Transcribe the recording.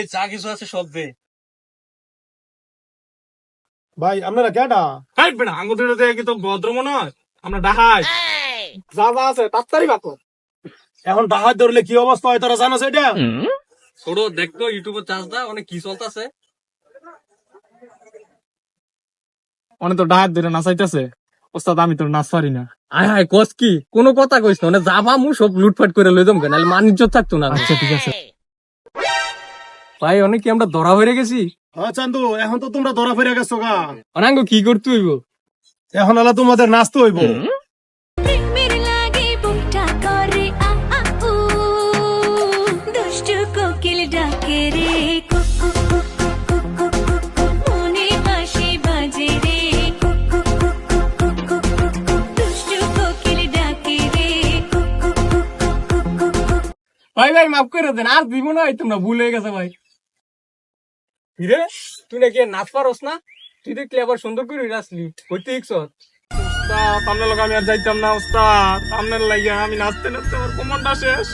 এই যা কিছু আছে সব দে। ভাই আপনারা কেডা? হাই বেটা আঙ্গুল দিয়ে কি তো ভদ্র মনে হয়? আমরা ডাহাই। যা যা আছে তাড়াতাড়ি বাকো। এখন ডাহাত ধরলে কি অবস্থা হয় তোরা জানো সেটা? ছোট দেখতো ইউটিউবে চার্জ দা অনেক কি চলতেছে। অনেক তো ডাহাত ধরে নাচাইতেছে। ওস্তাদ আমি তোর নাচ পারি না। আয় হায় কস কি কোনো কথা কইস না মানে যাবা মু সব লুটপাট করে লই যাম কেন নাহলে মানিজ্য থাকতো না। আচ্ছা ঠিক আছে। ভাই অনেক কি আমরা ধরা হয়ে গেছি। হ্যাঁ চান্দু এখন তো তোমরা ধরা ফিরে গেছো গা। অনাঙ্গ কি করতে হইব? এখন আলা তোমাদের নাচতে হইব। প্রেমের লাগে বুকটা করে আ আ উ দুষ্টু কোকিল ডাকে রে কুকু কুকু কুকু কুকু মনে বাঁশি বাজে রে কুকু কুকু কুকু কুকু দুষ্টু কোকিল ডাকে রে কুকু কুকু কুকু কুকু। ভাই ভাই মাফ করে দেন আর দিব না তোমরা ভুল হয়ে গেছে ভাই। হিরে তুই নাকি আর নাচ পারস না? তুই দেখলি আবার সুন্দর করে নাচলি হইতে ইচ্ছ। ওস্তাদ আপনার লোক আমি আর যাইতাম না ওস্তাদ। আপনার লাগিয়া আমি নাচতে নাচতে আমার কোমরটা শেষ।